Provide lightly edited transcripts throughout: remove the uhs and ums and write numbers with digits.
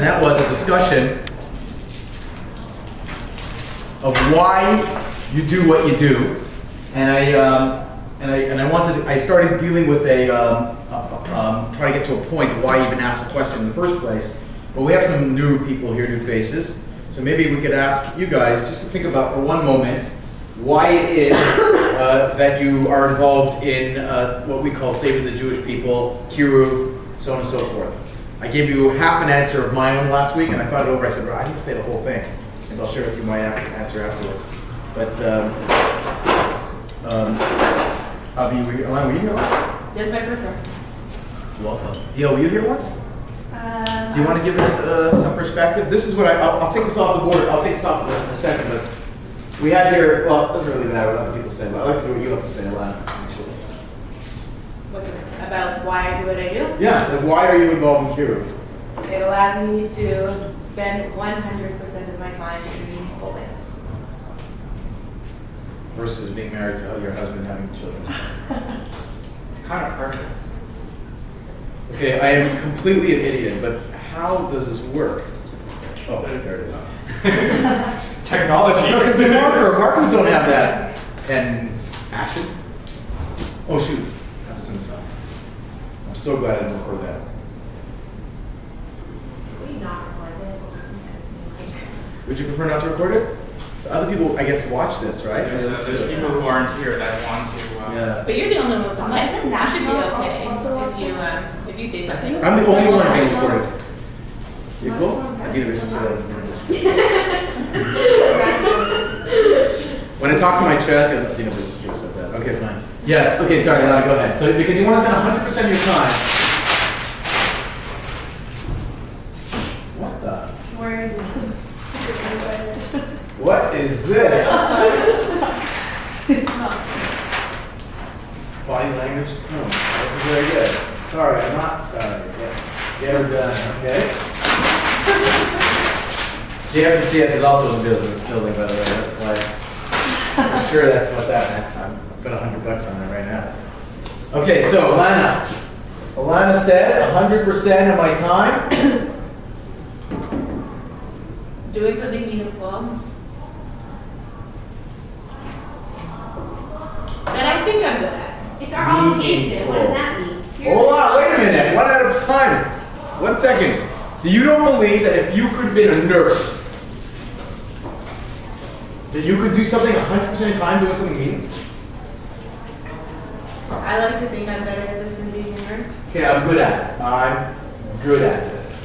and that was a discussion of why you do what you do. And I started dealing with trying to get to a point of why you even asked the question in the first place. But we have some new people here, new faces. So maybe we could ask you guys just to think about for one moment why it is that you are involved in what we call Saving the Jewish People, Kiruv, so on and so forth. I gave you half an answer of my own last week, and I thought it over. I said, well, I need to say the whole thing, and I'll share with you my answer afterwards. But, Rabbi, were you here once? This is my first one. Welcome. Dio, were you here once? Do you want to give us some perspective? This is what I'll take this off the board. I'll take this off in a second, but we had here, well, it doesn't really matter what other people say, but I'd like to hear what you have to say, Alana, actually. What's it about why I do what I do? Yeah, like why are you involved in Kiruv? It allows me to spend 100% of my time in a meaningful way. Versus being married to your husband and having children. It's kind of perfect. Okay, I am completely an idiot, but how does this work? Oh, there it is. Technology. No, because the markers don't have that. And action? Oh shoot, I was doing this. I'm so glad I didn't record that. Can we not record this? Would you prefer not to record it? So other people, I guess, watch this, right? There's people who aren't here that want to. Yeah. But you're the only one with the mic. Isn't That should be national okay also if you say something. I'm the only one being recorded. You cool? I did it When I talk to my chest, I think it's so bad. Okay, fine. Yes, okay, sorry, Lana, go ahead. So, because you want to spend 100% of your time. What the? Words. What is this? Body language tone. This is very good. Sorry, I'm not sorry. Get her done, okay? JFCS is also in business building, by the way. That's why I'm sure that's what that meant. I'm put $100 on it right now. Okay, so Alana. Alana says 100% of my time. Doing something meaningful. And I think I'm good at. It's our obligation. What does that mean? Hold on, wait a minute. One at a time. 1 second. Do you don't believe that if you could have been a nurse, that you could do something 100% of the time doing something meaningful? I like to think I'm better at this than being a nurse. Okay, I'm good at it. I'm good at this.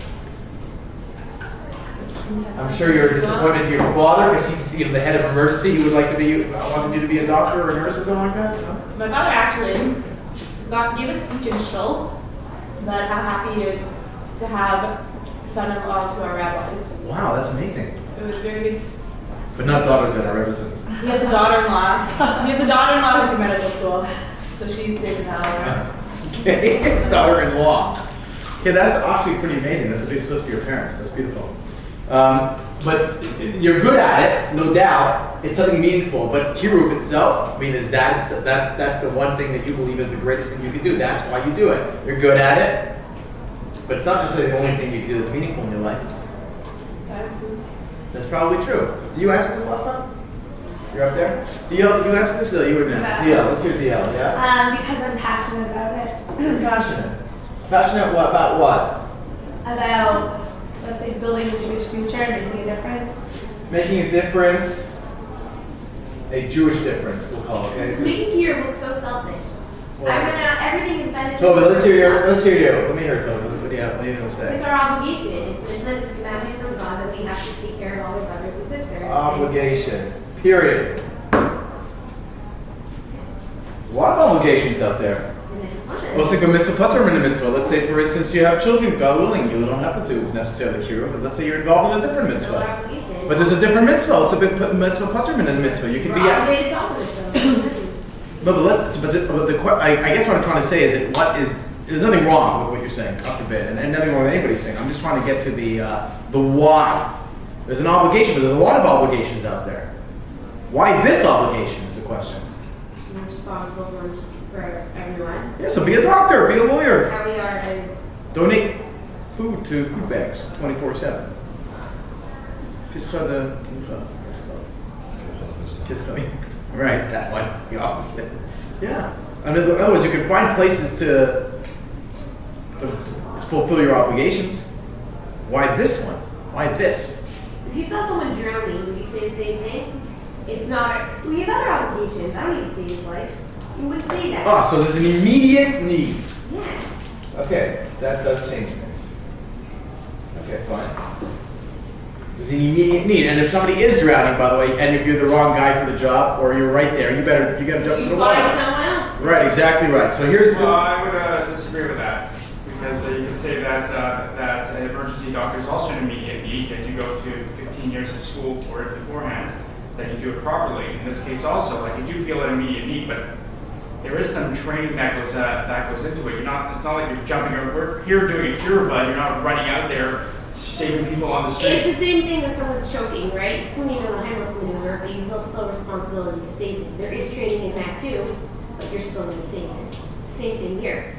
I'm sure you're disappointed to your father because he's the head of emergency. He would like to be, wanted you to be a doctor or a nurse or something like that? No? My father actually gave a speech in Shul about how happy he is to have son-in-laws who are rabbis. Wow, that's amazing. It was very. But not daughters that are residents. He has a daughter-in-law. He has a daughter-in-law who's in medical school, so she's saving power. Okay, daughter-in-law. Okay, that's actually pretty amazing. That's a big supposed for your parents. That's beautiful. But you're good at it, no doubt. It's something meaningful. But Kiruv itself, I mean, that's the one thing that you believe is the greatest thing you can do. That's why you do it. You're good at it. But it's not necessarily the only thing you can do that's meaningful in your life. That's probably true. Did you answer this last time? You're up there? DL, did you answer this? You were next. DL, let's hear DL, yeah? Because I'm passionate about it. You're passionate. Passionate what, about what? About, let's say, building the Jewish future and making a difference. Making a difference. A Jewish difference, we'll call it. Okay? Making here look so selfish. Well, I run out, everything is beneficial. Toby, let's hear you. Let me hear it, Toby. What do you have to say? It's our obligation. It's a commandment from God that we have to take care of all our brothers and sisters. Obligation. Period. What obligations out there? And this is one of them. What's like a mitzvah patur in a mitzvah? Let's say, for instance, you have children, God willing, you don't have to do necessarily Kiruv, but let's say you're involved in a different It's our mitzvah. obligation. But there's a different mitzvah. It's a big mitzvah patur in a mitzvah. You can We're be obligated to all of this. No, I guess what I'm trying to say is that there's nothing wrong with what you're saying, God forbid, and nothing wrong with anybody's saying. I'm just trying to get to the why. There's an obligation, but there's a lot of obligations out there. Why this obligation is the question. We're responsible for everyone. Yeah, so be a doctor, be a lawyer, How we are as donate food to food banks 24/7. Right, that one, the opposite. Yeah. I mean, in other words, you can find places to fulfill your obligations. Why this one? Why this? If you saw someone drowning, would you say the same thing? It's not, we have other obligations. I don't need to save his life. You would say that. Ah, so there's an immediate need. Yeah. Okay, that does change things. Okay, fine. There's an immediate need, and if somebody is drowning, by the way, and if you're the wrong guy for the job, or you're right there, you gotta jump into the water. Find someone else. Right, exactly right. So here's Well, I would disagree with that, because you could say that that an emergency doctor is also an immediate need, that you go to 15 years of school for it beforehand, that you do it properly. In this case also, like you do feel an immediate need, but there is some training that goes into it. It's not like you're jumping over. We're here doing a Kiruv, you're not running out there saving people on the street. It's the same thing as someone's choking, right? It's putting on the Heimlich maneuver, but you still responsibility to save them. There is training in that too, but you're still going to save them. Same thing here.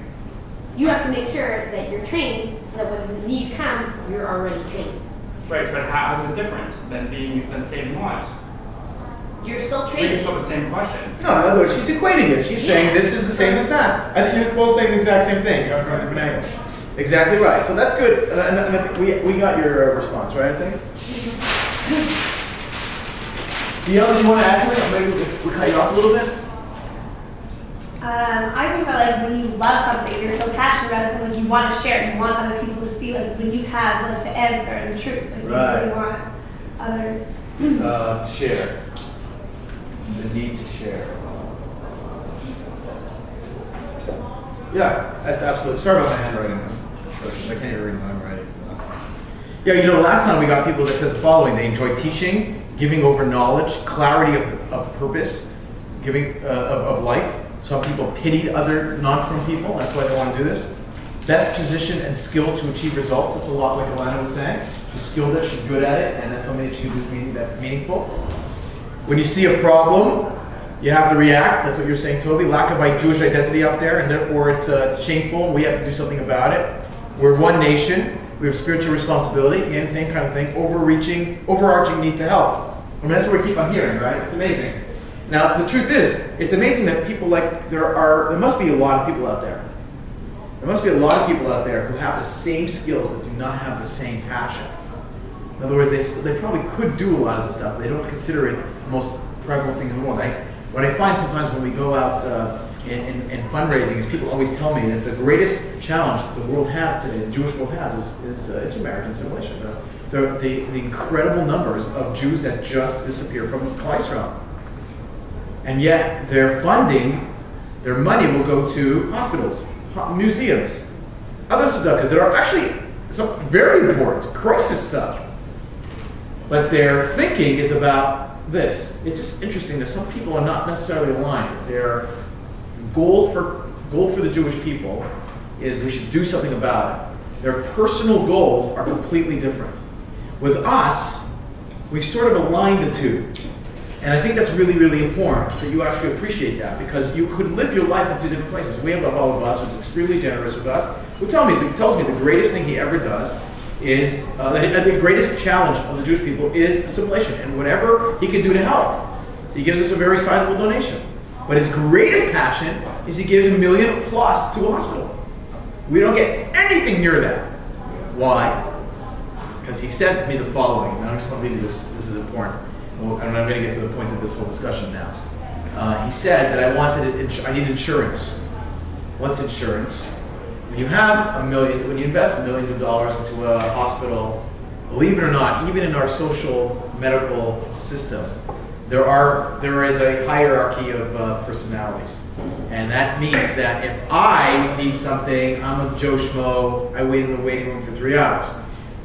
You have to make sure that you're trained so that when the need comes, you're already trained. Right, but how is it different than saving lives? You're still I think trained. it's still the same question. no. In other words, she's equating it. She's saying this is the same as that. I think you're both saying the exact same thing. You're from different angles. Exactly right. So that's good. And I think we got your response, right? I think. Deanna, you want to add to it? Or maybe we cut you off a little bit. I think that like when you love something, you're so passionate about it, and like you want to share it, you want other people to see like when you have like the answer and the truth, like Right. you really want others. Share. The need to share. Yeah, that's absolutely. Sorry about my handwriting. I can't even read my handwriting. Yeah, you know, last time we got people that said the following: they enjoy teaching, giving over knowledge, clarity of purpose, giving of life. Some people pitied other non-from people. That's why they want to do this. Best position and skill to achieve results. That's a lot like Alana was saying. She's skilled at it, she's good at it, and that's something that she can do that's meaningful. When you see a problem, you have to react. That's what you're saying, Toby. Lack of Jewish identity up there, and therefore it's shameful, and we have to do something about it. We're one nation. We have spiritual responsibility. Again, same kind of thing. Overarching need to help. I mean, that's what we keep on hearing, right? It's amazing. Now, the truth is, it's amazing that people there must be a lot of people out there. There must be a lot of people out there who have the same skills but do not have the same passion. In other words, they probably could do a lot of the stuff. They don't consider it the most prevalent thing in the world. What I find sometimes when we go out in fundraising is people always tell me that the greatest challenge that the world has today, the Jewish world has, is it's American assimilation. The incredible numbers of Jews that just disappear from Klal Yisrael. And yet their funding, their money will go to hospitals, museums, other tzedakahs that are actually some very important crisis stuff. But their thinking is about this. It's just interesting that some people are not necessarily aligned. Their goal for the Jewish people is we should do something about it. Their personal goals are completely different. With us, we've sort of aligned the two. And I think that's really, really important that you actually appreciate that, because you could live your life in two different places. We have a Vaad of us who's extremely generous with us, who tells me the greatest thing he ever does is, the greatest challenge of the Jewish people is assimilation, and whatever he can do to help. He gives us a very sizable donation. But his greatest passion is he gives $1 million plus to a hospital. We don't get anything near that. Why? Because he said to me the following, and I just want to read you this is important. Well, and I'm going to get to the point of this whole discussion now. He said that I need insurance. What's insurance? When you have when you invest millions of dollars into a hospital, believe it or not, even in our social medical system, there is a hierarchy of personalities. And that means that if I need something, I'm a Joe Schmo, I wait in the waiting room for 3 hours.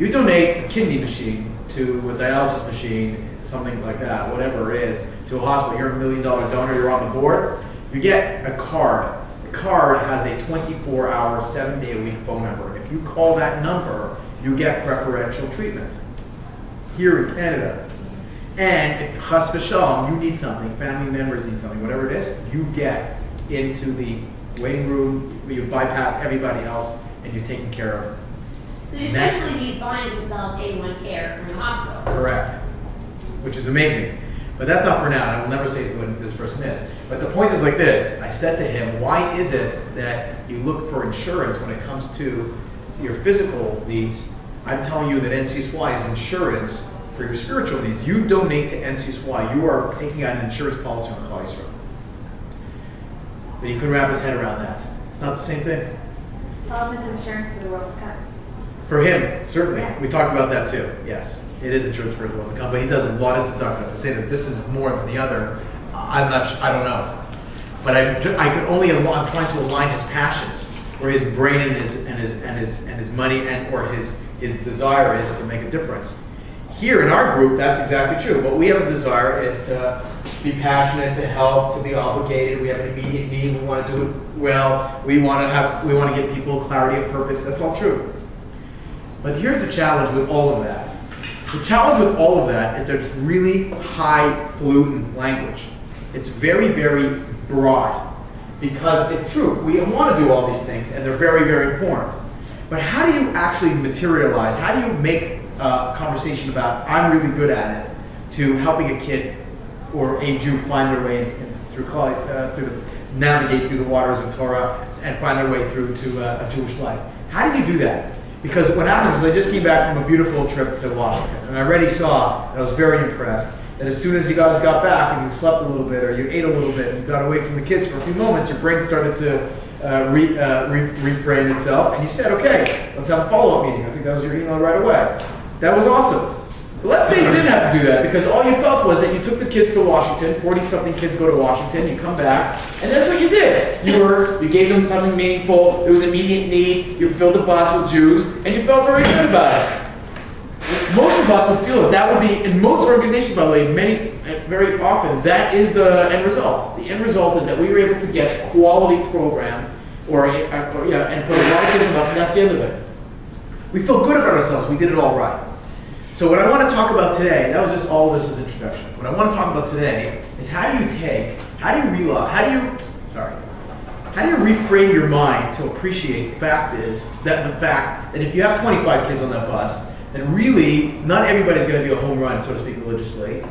You donate a kidney machine to a dialysis machine, something like that, whatever it is, to a hospital, you're $1 million donor, you're on the board, you get a card. The card has a 24-hour, 7-day-a-week phone number. If you call that number, you get preferential treatment here in Canada. And if chas v'shalom, you need something, family members need something, whatever it is, you get into the waiting room, you bypass everybody else, and you're taken care of. So essentially he's buying himself A1 from the hospital. Correct. Which is amazing. But that's not for now, and I will never say who this person is. But the point is like this. I said to him, why is it that you look for insurance when it comes to your physical needs? I'm telling you that NCSY is insurance for your spiritual needs. You donate to NCSY. You are taking out an insurance policy on Klal Yisrael. But he couldn't wrap his head around that. It's not the same thing. It's insurance for the World Cup. For him, certainly. Yeah. We talked about that too. Yes. It is insurance for the World Cup, but he does a lot of stuff to say that this is more than the other. I don't know. But I could only, I'm trying to align his passions, where his brain and his money or his desire is to make a difference. Here in our group, that's exactly true. What we have a desire is to be passionate, to help, to be obligated. We have an immediate need. We want to do it well. We want to give people clarity of purpose. That's all true. But here's the challenge with all of that. The challenge with all of that is that it's really highfalutin language. It's very, very broad. Because it's true, we want to do all these things, and they're very, very important. But how do you actually materialize? How do you make a conversation about, I'm really good at it, to helping a kid or a Jew find their way navigate through the waters of Torah and find their way through to a Jewish life? How do you do that? Because what happens is I just came back from a beautiful trip to Washington, and I already saw, and I was very impressed, that as soon as you guys got back and you slept a little bit or you ate a little bit and you got away from the kids for a few moments, your brain started to reframe itself, and you said, okay, let's have a follow-up meeting. I think that was your email right away. That was awesome. But let's say you didn't have to do that because all you felt was that you took the kids to Washington, 40-something kids go to Washington, you come back, and that's what you did. You gave them something meaningful, there was immediate need, you filled the bus with Jews, and you felt very good about it. Most of us would feel it. That would be, in most organizations, by the way, very often, that is the end result. The end result is that we were able to get a quality program, and put a lot of kids in us, and that's the end of it. We feel good about ourselves. We did it all right. So what I want to talk about today, that was just all this is introduction. What I want to talk about today is how do you reframe your mind to appreciate the fact that if you have 25 kids on that bus, then really not everybody's going to be a home run, so to speak, religiously.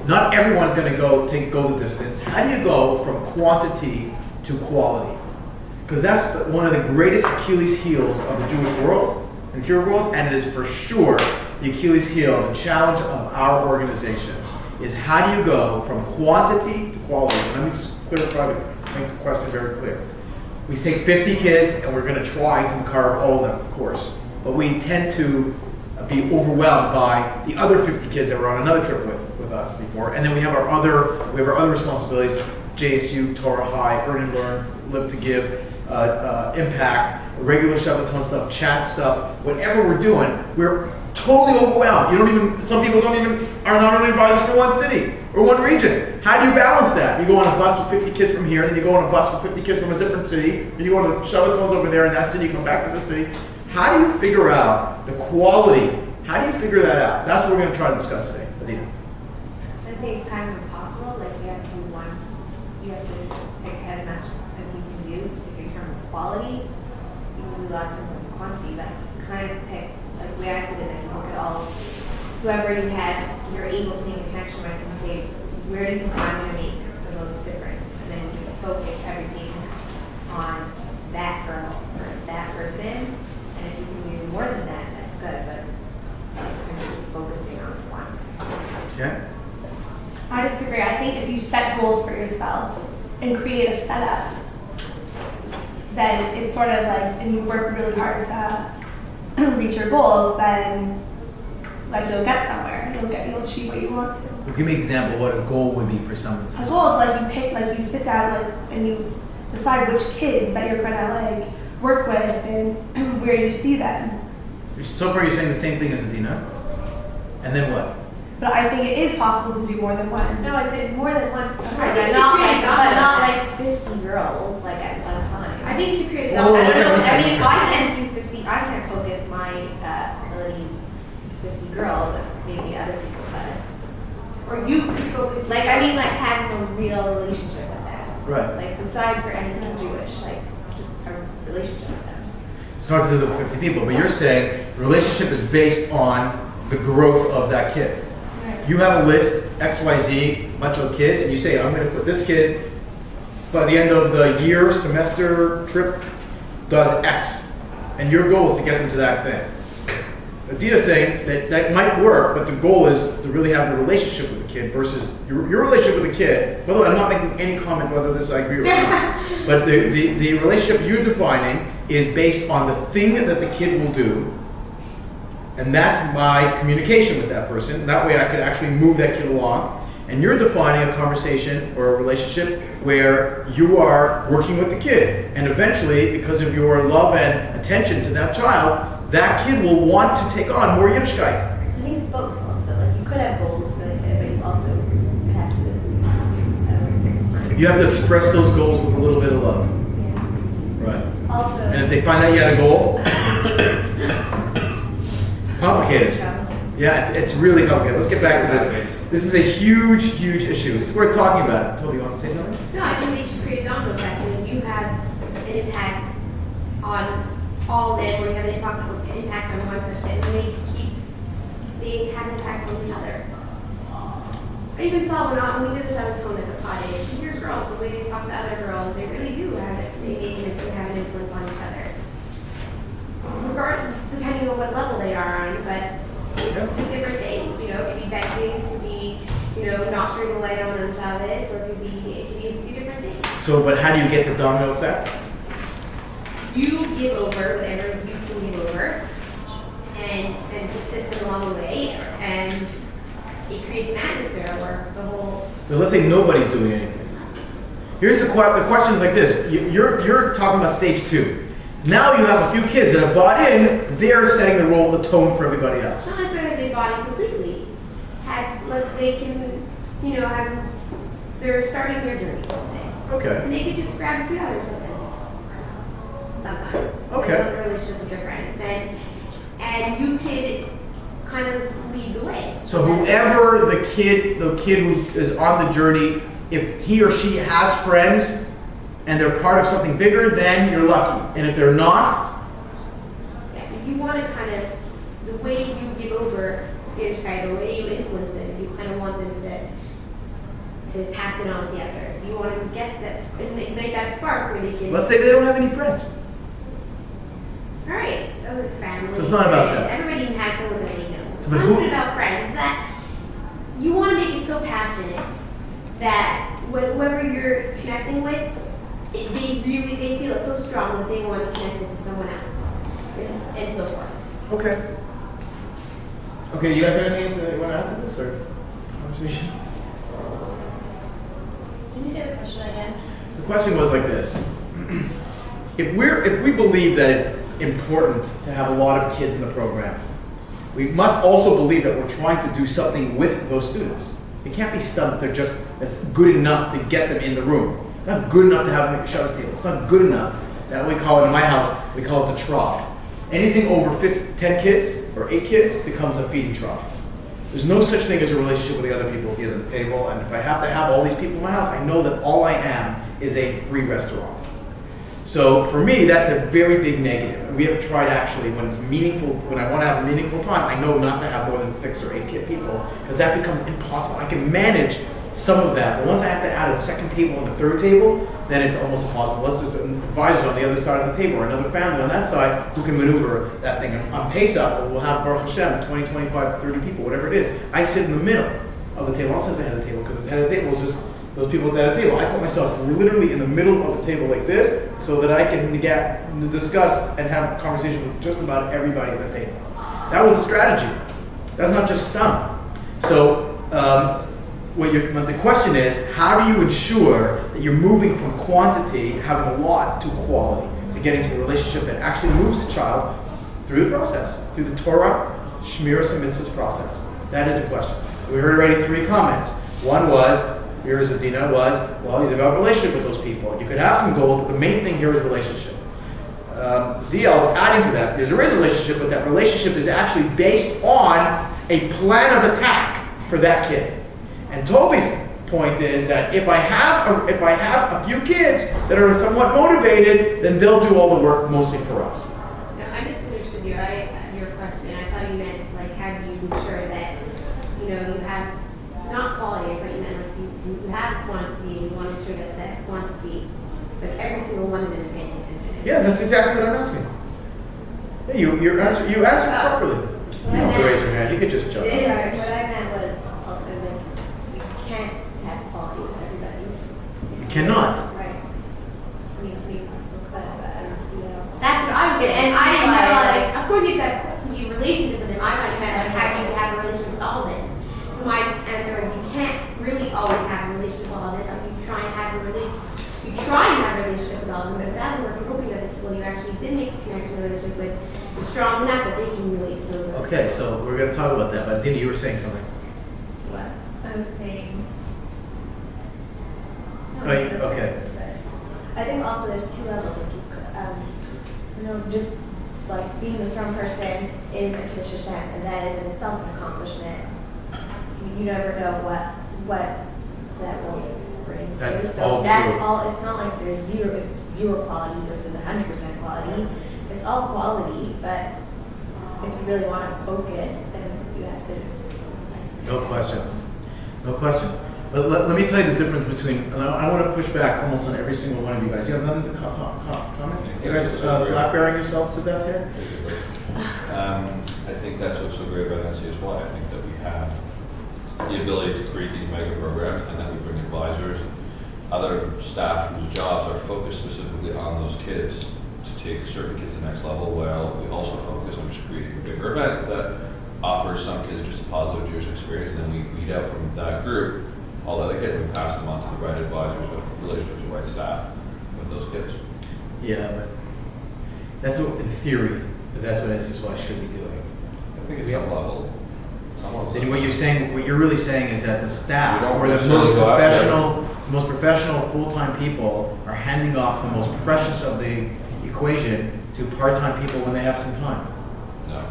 Not everyone's going to go the distance. How do you go from quantity to quality? Because that's one of the greatest Achilles heels of the Jewish world, the Kiruv world, and it is for sure the Achilles heel, the challenge of our organization, is how do you go from quantity to quality? Let me just clarify, make the question very clear. We take 50 kids, and we're going to try to carve all of them, of course. But we tend to be overwhelmed by the other 50 kids that were on another trip with us before. And then we have our other responsibilities, JSU, Torah High, Earn and Learn, Live to Give, Impact, regular Shabbaton stuff, chat stuff, whatever we're doing, we're totally overwhelmed. Some people are not only advisors for one city or one region. How do you balance that? You go on a bus with 50 kids from here, and then you go on a bus with 50 kids from a different city, and you go to Shabbatons over there in that city, you come back to the city. How do you figure out the quality? How do you figure that out? That's what we're going to try to discuss today. Adina. I think it's kind of impossible. Like you have to pick as much as you can do in terms of quality. You can do a lot in terms of quantity, but kind of pick, like the way I see this, I can look at all, whoever you had, you're able to make a connection with and say, where do you think I'm going to make the most difference? And then just focus everything on that girl or that person. And if you can do more than that, that's good, but I'm just focusing on one. Okay. I disagree. I think if you set goals for yourself and create a setup, then it's sort of like, and you work really hard to reach your goals, then like you'll get somewhere. You'll achieve what you want to. Well, give me an example of what a goal would be for someone. A goal is like you sit down and you decide which kids that you're gonna work with and where you see them. So far you're saying the same thing as Adina. And then what? But I think it is possible to do more than one. No, I said more than one. Not like 50 girls like at one time. I think to create Oh, I what's don't know. that? I mean, I can't do 50. I can't focus my abilities to 50 girls. Maybe other people could. Or you could focus. Like I mean, like having a real relationship with them. Right. Like besides for anything Jewish, like just a relationship with them. It's not to the 50 people, but you're saying the relationship is based on the growth of that kid. You have a list, XYZ, bunch of kids, and you say, I'm going to put this kid, by the end of the year, semester, trip, does X. And your goal is to get them to that thing. Adita's saying that that might work, but the goal is to really have the relationship with the kid versus your relationship with the kid. By the way, I'm not making any comment whether this I agree or not. But the relationship you're defining is based on the thing that the kid will do. And that's my communication with that person. That way I could actually move that kid along. And you're defining a conversation or a relationship where you are working with the kid. And eventually, because of your love and attention to that child, that kid will want to take on more Yiddishkeit. I think it's both also. Like you could have goals for the kid, but you also have to. You have to express those goals with a little bit of love. Yeah. Right. Also. And if they find out you had a goal, complicated. Yeah, it's really complicated. Let's get back to this. This is a huge, huge issue. It's worth talking about it. Toby, you want to say something? No, I think they should create a domino effect. And if you have an impact on all of them, or you have an impact on one person, and they have an impact on each other. I even saw when we did the Shabbat at the party, your girls, the way they talk to other girls, they really do have it. They have an influence on each other. Depending on what level they are on, but it could be different things. You know, it could be begging, it could be, not turning the light on Shabbos, or it could be a few different things. So, but how do you get the domino effect? You give over whatever you can give over, and assist them along the way, and it creates an atmosphere where the whole. But let's say nobody's doing anything. Here's the question's like this. You're talking about stage 2. Now you have a few kids that have bought in. They're setting the role, the tone for everybody else. It's not necessarily that they bought in completely. They can, they're starting their journey, let's say. Okay. And they could just grab a few others with them. Sometimes. Okay. They love the relationship with their friends. And you could kind of lead the way. So whoever the kid who is on the journey, if he or she has friends and they're part of something bigger, then you're lucky. And if they're not, yeah, if you want to kind of, the way you give over Yiddishkeit, the way you influence it, you kind of want them to pass it on to the others. So you want to get that, make that spark where they can. let's say they don't have any friends. All right, so family. So it's not about that. Everybody has someone that they know. So, It's but not about friends. That you want to make it so passionate that whoever you're connecting with, they feel it so strong that they want to connect it to someone else, and so forth. Okay. Okay, you guys have anything you want to add to this or conversation? Can you say the question again? The question was like this. If we believe that it's important to have a lot of kids in the program, we must also believe that we're trying to do something with those students. It can't be stuff that's good enough to get them in the room. It's not good enough to have them at the Shabbos table. It's not good enough that we call it, in my house, we call it the trough. Anything over 10 kids or 8 kids becomes a feeding trough. There's no such thing as a relationship with the other people here at the table, and if I have to have all these people in my house, I know that all I am is a free restaurant. So for me, that's a very big negative. And we have tried actually, when it's meaningful, when I want to have a meaningful time, I know not to have more than 6 or 8 kid people, because that becomes impossible. I can manage some of that, but once I have to add a second table and a third table, then it's almost impossible. Unless there's an advisor on the other side of the table, or another family on that side who can maneuver that thing. On Pesach, we'll have, Baruch Hashem, 20, 25, 30 people, whatever it is. I sit in the middle of the table. I'll sit at the head of the table, because the head of the table is just those people at the head of the table. I put myself literally in the middle of the table like this, so that I can discuss and have a conversation with just about everybody at the table. That was the strategy. That's not just stump. So, but the question is, how do you ensure that you're moving from quantity, having a lot, to quality, to getting to a relationship that actually moves the child through the process, through the Torah, Shmiras and Mitzvahs process? That is the question. So we heard already 3 comments. One was, here's Adina, was, well, you develop a relationship with those people. You could have some goals, but the main thing here is relationship. DL is adding to that. There is a relationship, but that relationship is actually based on a plan of attack for that kid. And Toby's point is that if I have a few kids that are somewhat motivated, then they'll do all the work mostly for us. No, thought you meant like how do you ensure that you have not quality, but you meant like you have quantity and you want to ensure that that quantity, like every single one of them is paying attention. Yeah, that's exactly what I'm asking. Yeah, you answered properly. You don't have to raise your hand. You could just jump. Sorry, what I meant was also like you can't have quality with everybody. You cannot. Right. We clarify. I don't see that. That's what I was saying. And I didn't know, like, of course you've got your relationship with them. I thought you meant like how do you have a relationship with all of them. So my answer is you can't really always have a relationship with all of them. Like you try and have a relationship with all of them, but if it doesn't work, you're hoping that the people you actually did make a connection and relationship with is strong enough that they can relate to those. Okay, so we're going to talk about that. But Dina, you were saying something. What? I was saying. Okay. I think also there's two levels. Just like being a strong person is a kiddush Hashem, and that is in itself an accomplishment. You never know what that will bring. That's so all that's true. all. It's not like there's zero quality versus 100% quality. It's all quality, but if you really want to focus, then you have to just. No question. No question. But let me tell you the difference between, and I want to push back almost on every single one of you guys. You have nothing to comment? You guys blackberrying yourselves to death here? I think that's what's so great about NCSY. I think that we have the ability to create these mega programs and that we bring advisors, other staff whose jobs are focused specifically on those kids to take certain kids to the next level, while we also focus on just creating a bigger event that offers some kids just a positive Jewish experience, and then we weed out from that group all the other kids and pass them on to the right advisors with relationships with the right staff with those kids. Yeah, but that's what, in theory, that's what NCSY should be doing. I think it's some level. Then what you're really saying is that the staff, We don't or the necessarily go after most professional full-time people are handing off the most precious of the equation to part-time people when they have some time. No.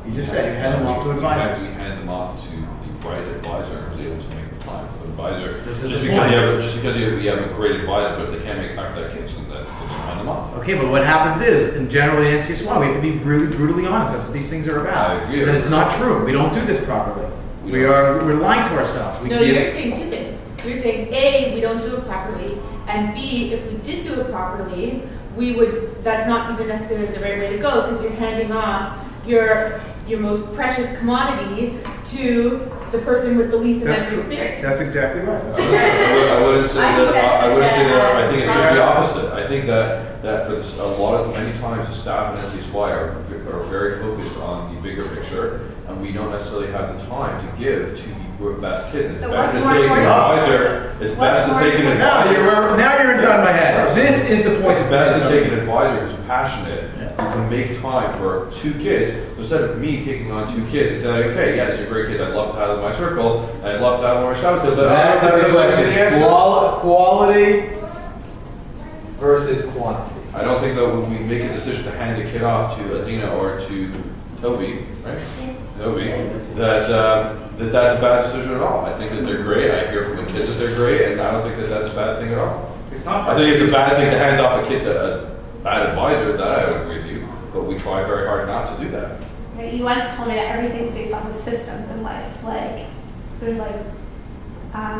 You just said you hand them off to advisors. We hand them off to the right advisor who's able to make the time for the advisor. This is just the because point. just because you have a great advisor, but if they can't make time for their kids, then that's just hand them off. Okay, but what happens is, in generally NCSY, we have to be really brutally honest. That's what these things are about. I agree. That it's not true. We don't do this properly. We're lying to ourselves. No, you're saying two things. You're saying A, we don't do it properly, and B, if we did do it properly, that's not even necessarily the right way to go, because you're handing off your most precious commodity to the person with the least amount of experience. That's exactly right. That's what I wouldn't say that. I wouldn't say that. I think it's just the Right. opposite. I think that for a lot of many times the staff in NCSY are very focused on the bigger picture, and we don't necessarily have the time to give to the best kids. It's So better what's to more take an important? advisor. It's What's best to more take an important? advisor. now you're inside my head. This is the point. It's best to take an advisor who's passionate, who can make time for two kids, instead of me taking on two kids and saying, okay, yeah, these are great kids, I'd love to have them in my circle, and I'd love to have them on my Shabbos, So that's the big question. answer. Quality versus quantity. I don't think that when we make a decision to hand a kid off to Adina or to Toby, right? Toby, that's a bad decision at all. I think that they're great. I hear from the kids that they're great, and I don't think that that's a bad thing at all. It's not. I think it's a bad thing to hand off a kid to a bad advisor. That I would agree with you, but we try very hard not to do that. You once told me that everything's based off of systems in life. Like, there's like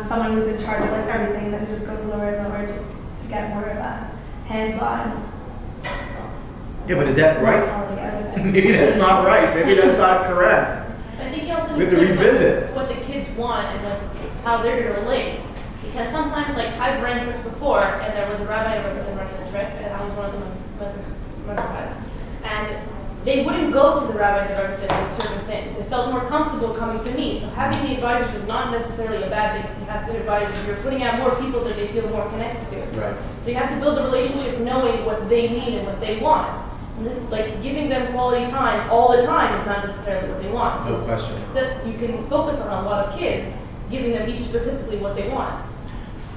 someone who's in charge of like everything that just goes lower and lower just to get more of a hands-on. Yeah, but is that right? Maybe that's not right. Maybe that's not correct. I think you also We need have to to think revisit. what the kids want and like how they're going to relate. Because sometimes, like, I've ran trips before, and there was a rabbi who was running the trip, and I was one of them running. And they wouldn't go to the rabbi that represented certain things. They felt more comfortable coming to me. So having the advisors is not necessarily a bad thing. You have good advisors. You're putting out more people that they feel more connected to. Right. So you have to build a relationship knowing what they need and what they want. And this, like, giving them quality time all the time is not necessarily what they want. No question. So you can focus on a lot of kids, giving them each specifically what they want.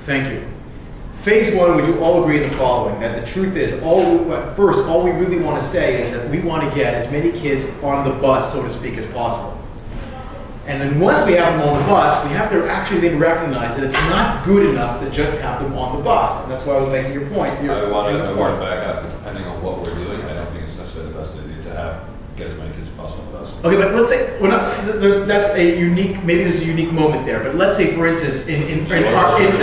Thank you. Phase one, would you all agree in the following? That the truth is, all we really want to say is that we want to get as many kids on the bus, so to speak, as possible. And then once we have them on the bus, we have to actually then recognize that it's not good enough to just have them on the bus. And that's why I was making your point. I want to back up. Depending on what we're doing, I don't think it's necessarily the best idea to get as many kids as possible with us. Okay, but let's say we're not. That's a unique. Maybe there's a unique moment there. But let's say, for instance, in New our York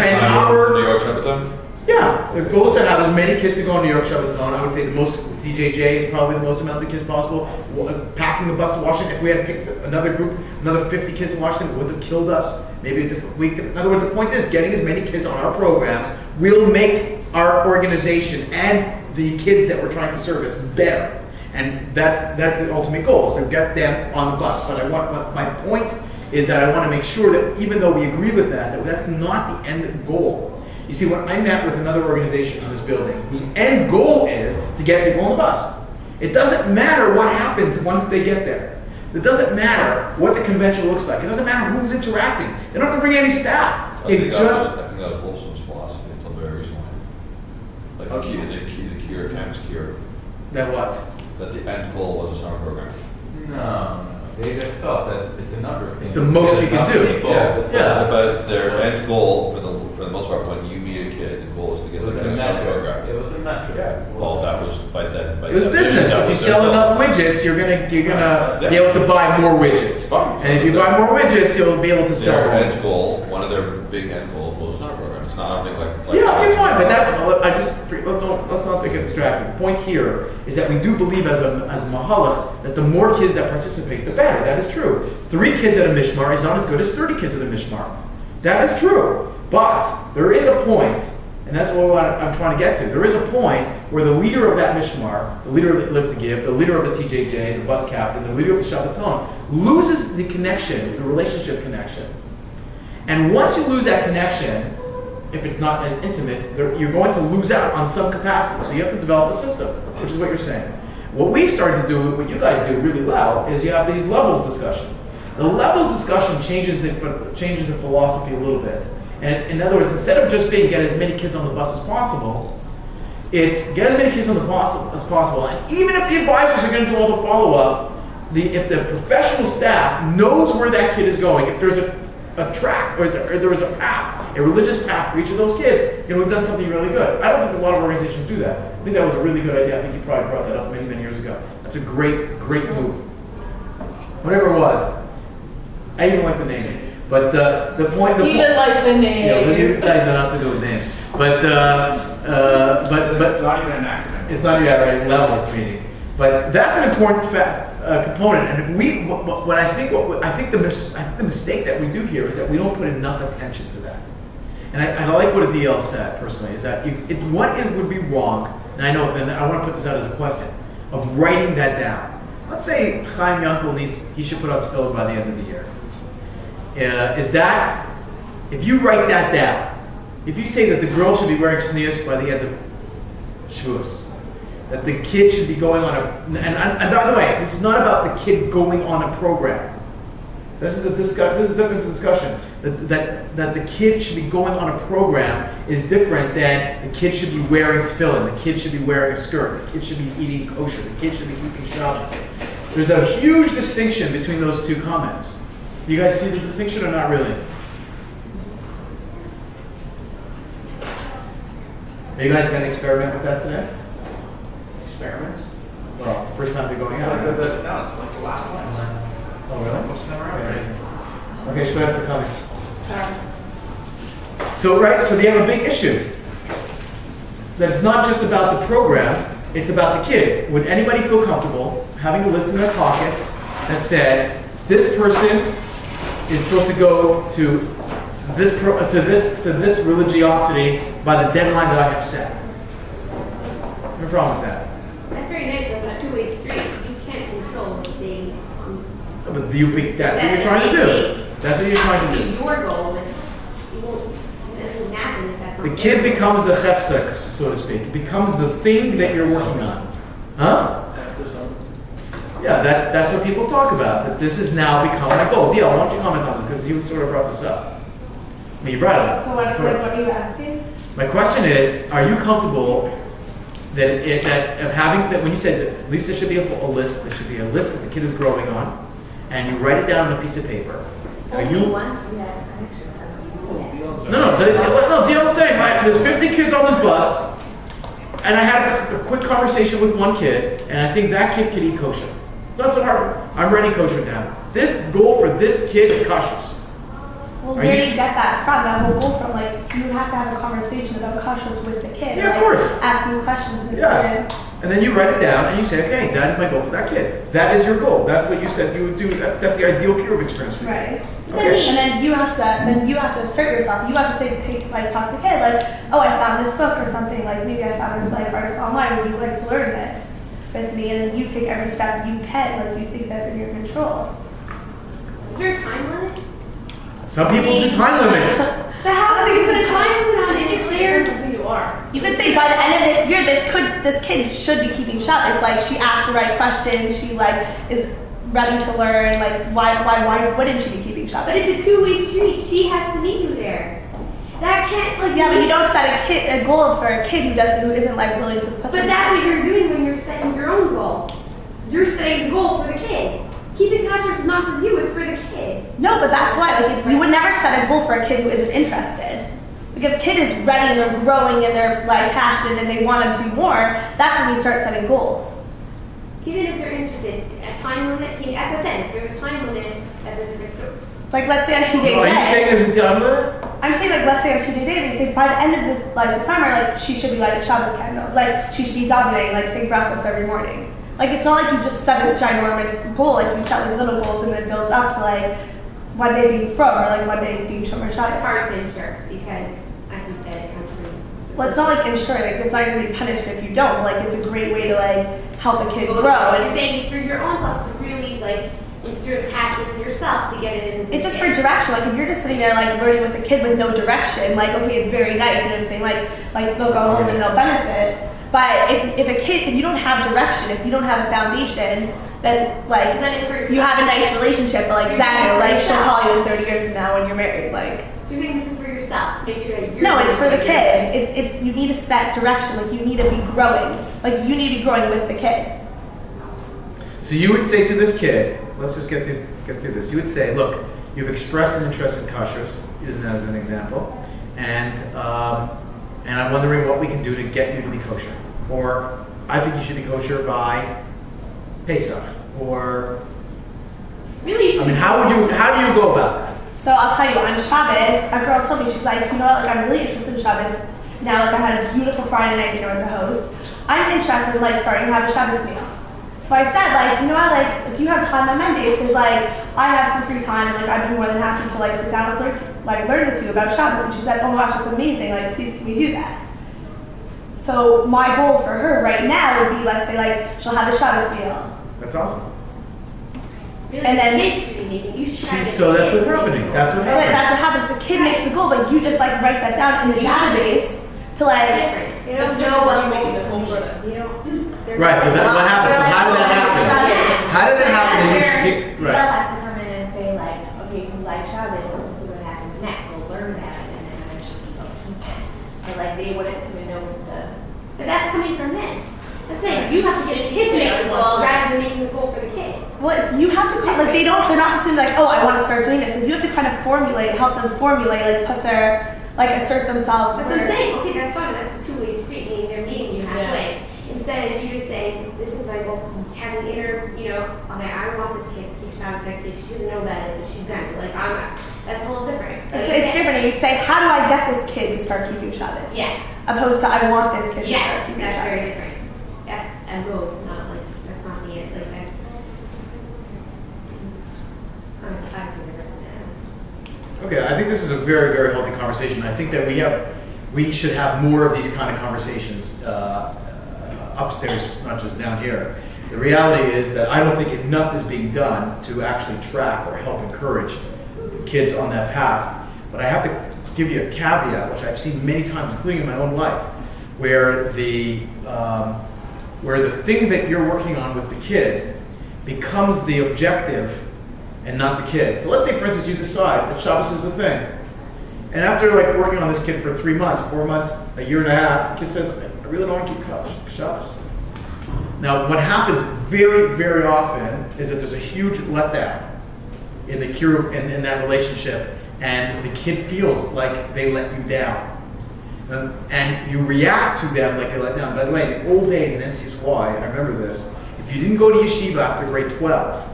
Shabbaton? yeah, the goal is to have as many kids to go on New York Shabbaton. I would say the most TJJ is probably the most amount of kids possible. Packing the bus to Washington. If we had picked another group, another 50 kids in Washington, it would have killed us. Maybe a different week. In other words, the point is getting as many kids on our programs will make our organization and the kids that we're trying to service better. And that's the ultimate goal, is to get them on the bus. But my point is that I want to make sure that even though we agree with that that's not the end goal. You see, when I met with another organization in this building, whose end goal is to get people on the bus. It doesn't matter what happens once they get there. It doesn't matter what the convention looks like. It doesn't matter who's interacting. They don't have to bring any staff. I think that was Wilson's philosophy until very recently. Like the cure times cure. That what? That the end goal was a summer program. No. They just felt that it's a number of things. The most you can do. Yeah, but their end goal, for the most part, when you meet a kid, the goal is to get It was them a to a summer metric. program. It was a metric. Yeah. Well, that was by then. It was business. If you sell enough widgets, you're gonna be able to buy more widgets. And if you buy more widgets, you'll be able to sell Their more end widgets. goal, one of their big end goals was a summer program. It's not something like. Yeah, okay, fine, but let's not get distracted. The point here is that we do believe as a mahalach that the more kids that participate, the better. That is true. 3 kids at a mishmar is not as good as 30 kids at a mishmar. That is true. But there is a point, and that's what I'm trying to get to. There is a point where the leader of that mishmar, the leader of the Live to Give, the leader of the TJJ, the bus captain, the leader of the Shabbaton, loses the connection, the relationship connection. And once you lose that connection, if it's not as intimate, you're going to lose out on some capacity. So you have to develop a system, which is what you're saying. What we've started to do, what you guys do really well, is you have these levels discussion. The levels discussion changes the philosophy a little bit. And in other words, instead of just being get as many kids on the bus as possible, it's get as many kids on the bus as possible. And even if the advisors are going to do all the follow-up, if the professional staff knows where that kid is going, if there's a track or there was a path, a religious path for each of those kids, we've done something really good. I don't think a lot of organizations do that. I think that was a really good idea. I think you probably brought that up many, many years ago. That's a great move. Whatever it was. I even like the name. But the point... like the name. Yeah, you guys are not so good with names. But It's not even an acronym. it's not even right levels meaning. But that's an important component. And if we, I think the mistake that we do here is that we don't put enough attention to that. And I like what Adil said personally, is that what it would be wrong, and I want to put this out as a question, of writing that down. Let's say Chaim Yankel he should put on tefillin by the end of the year. Is that, if you write that down, if you say that the girl should be wearing sneakers by the end of Shavuos, that the kid should be going on and by the way, this is not about the kid going on a program. This is a different discussion. That the kid should be going on a program is different than the kid should be wearing tefillin, the kid should be wearing a skirt, the kid should be eating kosher, the kid should be keeping Shabbos. There's a huge distinction between those two comments. Do you guys see the distinction or not really? Are you guys going to experiment with that today? Experiment. Well, it's the first time you're going It's out. like it's like the last one. Oh, really? Most of them are out. Amazing. Okay, Shmuel for coming. So they have a big issue. That it's not just about the program, it's about the kid. Would anybody feel comfortable having a list in their pockets that said, this person is supposed to go to this religiosity by the deadline that I have set? No problem with that. That's very nice, but a two-way street. You can't control what they. But that's what you're trying to do. That's what you're trying to do. Your goal is it doesn't happen if that's not The kid becomes the chefsak, so to speak. It becomes the thing that you're working on. Huh? Yeah, that's what people talk about. That this has now become my goal. Dale, why don't you comment on this? Because you sort of brought this up. I mean, you brought it up. So what are you asking? My question is, are you comfortable that when you said that at least there should be a list, there should be a list that the kid is growing on, and you write it down on a piece of paper. Are you? Once we had connections, No, Dale's saying, there's 50 kids on this bus, and I had a quick conversation with one kid, and I think that kid could eat kosher. It's not so hard. I'm writing kosher down. This goal for this kid is kashrus. Well, Are where you- do you get that from? That whole goal from, like, you would have to have a conversation about kashrus with the kid. Yeah, of like, course. Asking questions and Yes. And then you write it down and you say, okay, that is my goal for that kid. That is your goal. That's what you said you would do. That's the ideal Kiruv experience for you. Right. Okay. And then you have to assert yourself. You have to talk to the kid, like, oh, I found this book or something. Like, maybe I found this like article online. Would you like to learn this with me? And then you take every step you can, like you think that's in your control. Is there a time limit? Some people do time limits. But how do you put a time limit on it if they're... Who you are. You could say by the end of this year, this kid should be keeping Shabbos. Like, she asked the right questions. She like is ready to learn. Like, why wouldn't she be keeping Shabbos? But it's a two-way street. She has to meet you there. That can't, like... Yeah, but you don't set a goal for a kid who isn't like willing to put. But that's what you're doing when you're setting your own goal. You're setting the goal for the kid. Keeping kashrus is not for you, it's for the kid. No, but that's why. Like, you would never set a goal for a kid who isn't interested. Like, if a kid is ready and they're growing and they're like passionate and they want to do more, that's when you start setting goals. Even if they're interested, a time limit, as I said, if there's a time limit, that's a different story. Like, let's say on 2 day Are you saying day. there's a time limit? I'm saying, like, let's say on 2 day day, they say by the end of this, like, the summer, like, she should be lighting Shabbos candles. Like, she should be davening, like, saying breakfast every morning. Like, it's not like you just set this ginormous goal. Like, you set like little goals and then builds up to like one day being from or like one day being Shomer Shabbos. It's hard to ensure because I think that it comes from... Well, it's not like ensuring. Like, it's not going to be punished if you don't. Like, it's a great way to like help a kid grow. You're And saying it's for your own self to really like instil the passion in yourself to get it in. it's just for direction. Like, if you're just sitting there like learning with a kid with no direction, like, okay, it's very nice, you know what I'm saying? Like they'll go home and they'll benefit. But if you don't have direction, if you don't have a foundation, then like So then it's for yourself. you have a nice relationship, but like You're Xander, doing it for like she'll yourself. call you in 30 years from now when you're married. Like, So you're saying this is for yourself to make sure that you're... no, it's for the doing kid. It's you need a set direction. Like, you need to be growing. Like, you need to be growing with the kid. So you would say to this kid, let's just get through this. You would say, look, you've expressed an interest in kashrus, using that as an example, and I'm wondering what we can do to get you to be kosher. Or I think you should be kosher by Pesach. Or Really, you I mean, should- how do you go about that? So I'll tell you, on Shabbos, a girl told me, she's like, you know what, like, I'm really interested in Shabbos. Now, like, I had a beautiful Friday night dinner with the host. I'm interested in, like, starting to have a Shabbos meal. So I said, like, you know what, like, do you have time on Mondays? Because, like, I have some free time, and, like, I'd be more than happy to, like, sit down and learn with you about Shabbos. And she said, oh my gosh, that's amazing. Like, please can we do that? So my goal for her right now would be, let's say, like, she'll have a Shabbos meal. That's awesome. Really, and then- the kids should be making... You should try to get So the that's kids what's happening. making That's what goals. But that's what happens. The kid makes the goal, but you just, like, write that down in the database to, like, Different. They don't It's know what different. goals It's to different. meet. You don't... they're Right. So not- that what happens? So how did that happen? Yeah. How did that happen? And you should keep, Right. right. has to come in and say like, okay, you like Shabbos, this is what happens next. We'll learn that, and then eventually people keep it. But like they wouldn't even know what to. But that's coming from them. That's the thing. You have to get the kids to make the goal rather than making the goal for the kid. well, if you have to, like, they're not just gonna be like, oh, I want to start doing this. Like, you have to kind of help them formulate, like, put their, like, assert themselves. That's what I'm saying. Okay, that's fine. That's a two-way street, meaning they're meeting you halfway. Instead of you just saying, this is my goal, having inner, you know, okay, I want this kid to keep Shabbos next week. She doesn't know about it, but she's gonna. Like, I'm not. That's a little different. It's different. You say, how do I get this kid to start keeping Shabbos? Yes. Opposed to, I want this kid to start Yes, keeping that's very Shabbos. different. That's a goal, not like, that's not the end. Like, that's... I see the difference. Okay, I think this is a very, very healthy conversation. I think that we should have more of these kind of conversations upstairs, not just down here. The reality is that I don't think enough is being done to actually track or help encourage kids on that path. But I have to give you a caveat, which I've seen many times, including in my own life, where the thing that you're working on with the kid becomes the objective and not the kid. So let's say, for instance, you decide that Shabbos is the thing. And after like working on this kid for 3 months, 4 months, a year and a half, the kid says, I really don't want to keep Shabbos. Now, what happens very, very often is that there's a huge letdown in the Kiruv, in that relationship, and the kid feels like they let you down. And you react to them like they let down. By the way, in the old days in NCSY, I remember this, if you didn't go to yeshiva after grade 12,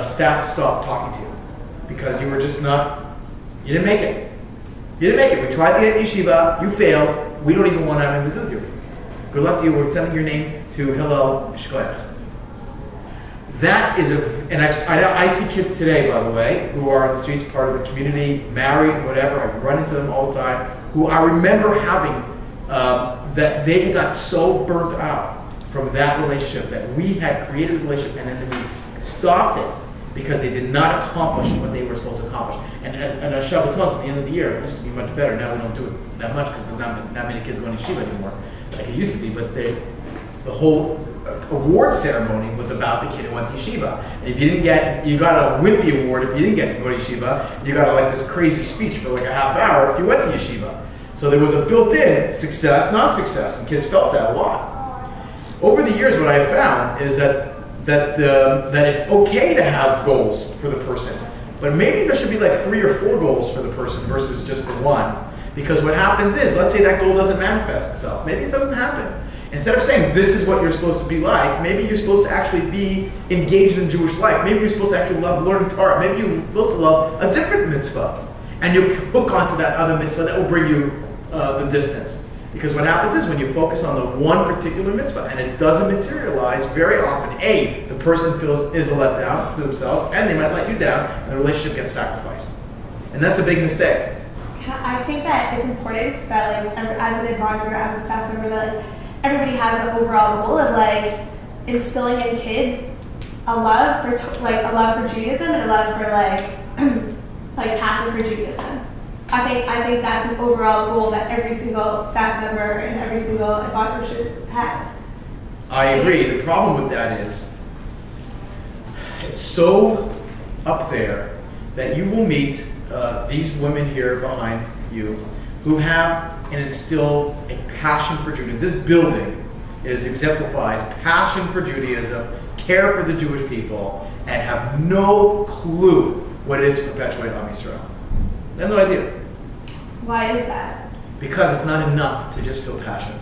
staff stopped talking to you because you were just not, you didn't make it. You didn't make it. We tried to get yeshiva, you failed, we don't even want to have anything to do with you. Good luck to you, we're sending your name to Hillel Shkoyach. That is and I see kids today, by the way, who are on the streets, part of the community, married, whatever, I run into them all the time, who I remember having, that they got so burnt out from that relationship, that we had created the relationship and then we stopped it because they did not accomplish what they were supposed to accomplish. And Shabbat tells us at the end of the year, it used to be much better. Now we don't do it that much because there's not many kids going to yeshiva anymore, like it used to be. But the whole award ceremony was about the kid who went to yeshiva. And if you didn't get, you got a wimpy award if you didn't get to go to yeshiva. You got like this crazy speech for like a half hour if you went to yeshiva. So there was a built-in success, non-success, and kids felt that a lot. Over the years, what I have found is that it's okay to have goals for the person, but maybe there should be like 3 or 4 goals for the person versus just the one. Because what happens is, let's say that goal doesn't manifest itself. Maybe it doesn't happen. Instead of saying this is what you're supposed to be like, maybe you're supposed to actually be engaged in Jewish life. Maybe you're supposed to actually love learning Torah. Maybe you're supposed to love a different mitzvah, and you'll hook onto that other mitzvah that will bring you the distance. Because what happens is when you focus on the one particular mitzvah and it doesn't materialize, very often, A, the person is a letdown to themselves, and they might let you down, and the relationship gets sacrificed. And that's a big mistake. I think that it's important that, like, as an advisor, as a staff member, that like, everybody has the overall goal of like instilling in kids a love for Judaism and a love for like passion for Judaism. I think that's an overall goal that every single staff member and every single advisor should have. I agree. The problem with that is it's so up there that you will meet these women here behind you who have and instilled a passion for Judaism. This building exemplifies passion for Judaism, care for the Jewish people, and have no clue what it is to perpetuate Am Yisrael. They have no idea. Why is that? Because it's not enough to just feel passion.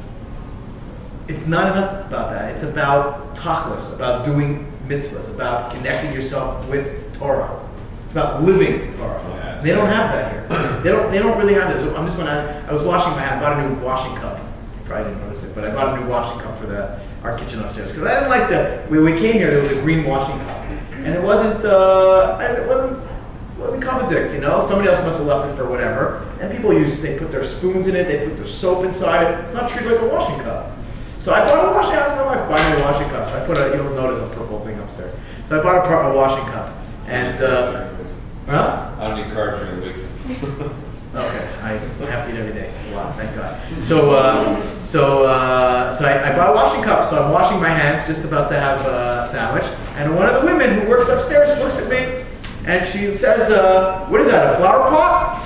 It's not enough about that. It's about tachlis, about doing mitzvahs, about connecting yourself with Torah. It's about living Torah. Yeah. They don't have that here. They don't really have this. So I was washing my hand. I bought a new washing cup. You probably didn't notice it, but I bought a new washing cup for our kitchen upstairs because I didn't like when we came here. There was a green washing cup, and it wasn't Commodic, you know. Somebody else must have left it for whatever. And people they put their spoons in it, they put their soap inside it. It's not treated like a washing cup. So I bought a washing cup. That's my wife buying a washing cup. So I put you'll notice a purple thing upstairs. So I bought a washing cup. And huh? I don't need carbs during the week. Okay, I have to eat every day. Wow, thank God. So I bought a washing cup. So I'm washing my hands, just about to have a sandwich. And one of the women who works upstairs looks at me. And she says, what is that, a flower pot?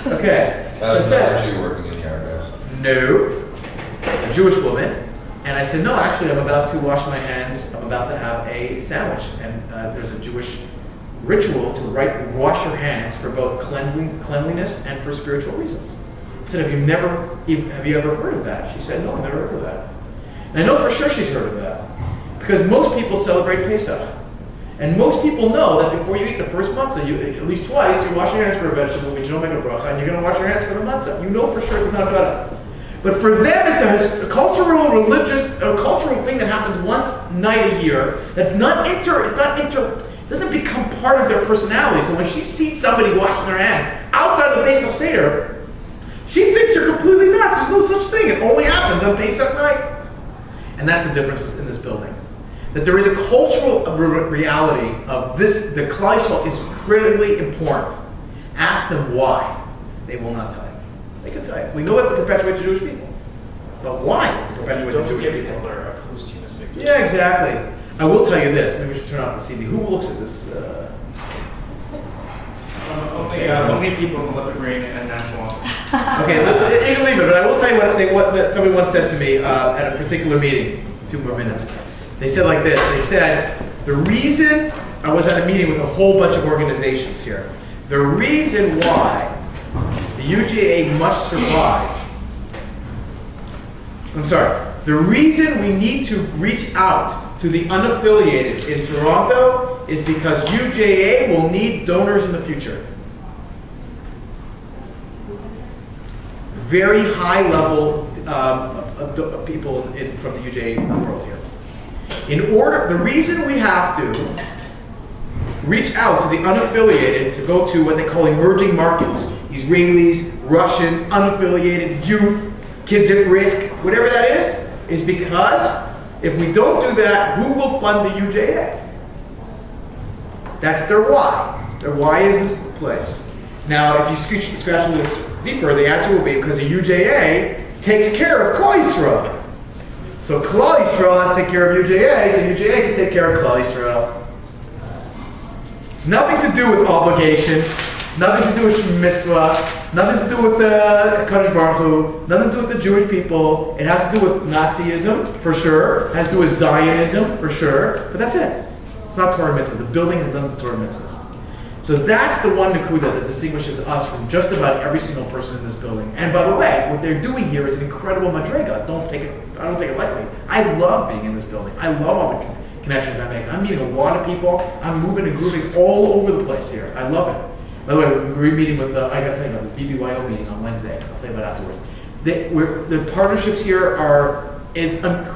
Okay. That was not you working in the yard, guys. No. A Jewish woman. And I said, no, actually, I'm about to wash my hands. I'm about to have a sandwich. And there's a Jewish ritual to wash your hands for both cleanliness and for spiritual reasons. I said, have you ever heard of that? She said, no, I've never heard of that. And I know for sure she's heard of that. Because most people celebrate Pesach. And most people know that before you eat the first matzah, at least twice, you wash your hands for a vegetable, which you don't make a bracha, and you're going to wash your hands for the matzah. You know for sure it's not good. But for them, it's a cultural thing that happens once night a year. That's it doesn't become part of their personality. So when she sees somebody washing their hands outside of the Pesach Seder, she thinks you're completely nuts. There's no such thing. It only happens on Pesach night. And that's the difference in this building. That there is a cultural reality of this. The Klal Yisrael is critically important. Ask them why. They will not tell you. They can tell you. We know it to perpetuate the Jewish people. But why to perpetuate the Jewish people? People are opposed to this big deal. Yeah, exactly. I will tell you this. Maybe we should turn off the CD. Who looks at this? Only people who look at Green and National Office. Okay, you can leave it. But I will tell you what somebody once said to me at a particular meeting. 2 more minutes. They said like this. They said, the reason, I was at a meeting with a whole bunch of organizations here. The reason why the UGA must survive, the reason we need to reach out to the unaffiliated in Toronto is because UJA will need donors in the future. Very high level people from the UJA world here. The reason we have to reach out to the unaffiliated to go to what they call emerging markets, Israelis, Russians, unaffiliated, youth, kids at risk, whatever that is because if we don't do that, who will fund the UJA? That's their why. Their why is this place. Now, if you scratch a little deeper, the answer will be because the UJA takes care of Klal Yisrael. So Klal Yisrael has to take care of UJA, so UJA can take care of Klal Yisrael. Nothing to do with obligation, nothing to do with mitzvah, nothing to do with the Kadosh Baruch Hu, nothing to do with the Jewish people. It has to do with Nazism, for sure. It has to do with Zionism, for sure. But that's it. It's not Torah mitzvah. The building has done the Torah mitzvahs. So that's the one nakuda that distinguishes us from just about every single person in this building. And by the way, what they're doing here is an incredible madrega. I don't take it lightly. I love being in this building. I love all the connections I make. I'm meeting a lot of people. I'm moving and grooving all over the place here. I love it. By the way, we're meeting with, I got to tell you about this BBYO meeting on Wednesday. I'll tell you about it afterwards. The partnerships here is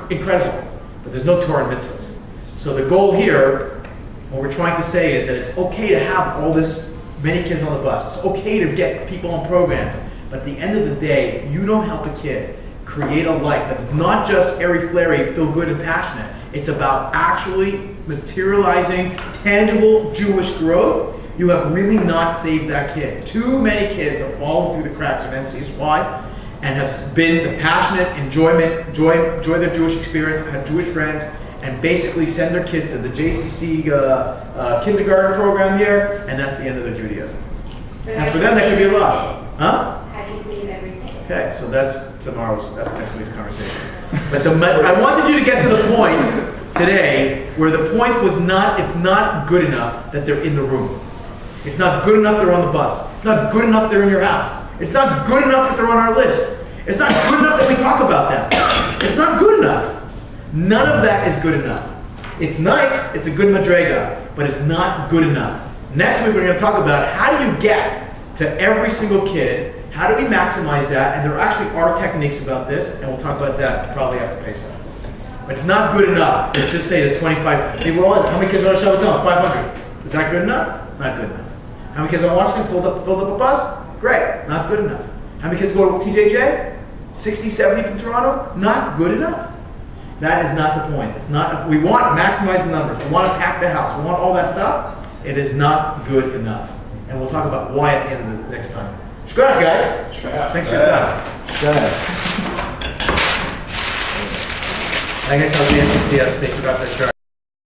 incredible, but there's no Torah and mitzvahs. So the goal here, what we're trying to say is that it's okay to have all this, many kids on the bus. It's okay to get people on programs. But at the end of the day, if you don't help a kid create a life that is not just airy-flairy, feel good and passionate, it's about actually materializing tangible Jewish growth, you have really not saved that kid. Too many kids have fallen through the cracks of NCSY and have been the passionate enjoy their Jewish experience, have Jewish friends, and basically send their kid to the JCC kindergarten program here, and that's the end of their Judaism. And for them, that could be a lot. Huh? How do you save everything? Okay, so that's next week's conversation. But I wanted you to get to the point today where the point was it's not good enough that they're in the room. It's not good enough they're on the bus. It's not good enough they're in your house. It's not good enough that they're on our list. It's not good enough that we talk about them. It's not good enough. None of that is good enough. It's nice, it's a good madrega, but it's not good enough. Next week we're going to talk about how do you get to every single kid, how do we maximize that, and there actually are techniques about this, and we'll talk about that probably after Pesach. But it's not good enough to just say there's 25 people. How many kids are on Shabbaton? 500. Is that good enough? Not good enough. How many kids on Washington filled up a bus? Great. Not good enough. How many kids go to TJJ? 60, 70 from Toronto? Not good enough. That is not the point. It's not. We want to maximize the numbers. We want to pack the house. We want all that stuff. It is not good enough. And we'll talk about why at the end of the next time. Shkoyach, guys. Thanks for your time. I can tell the NCS they forgot their chart.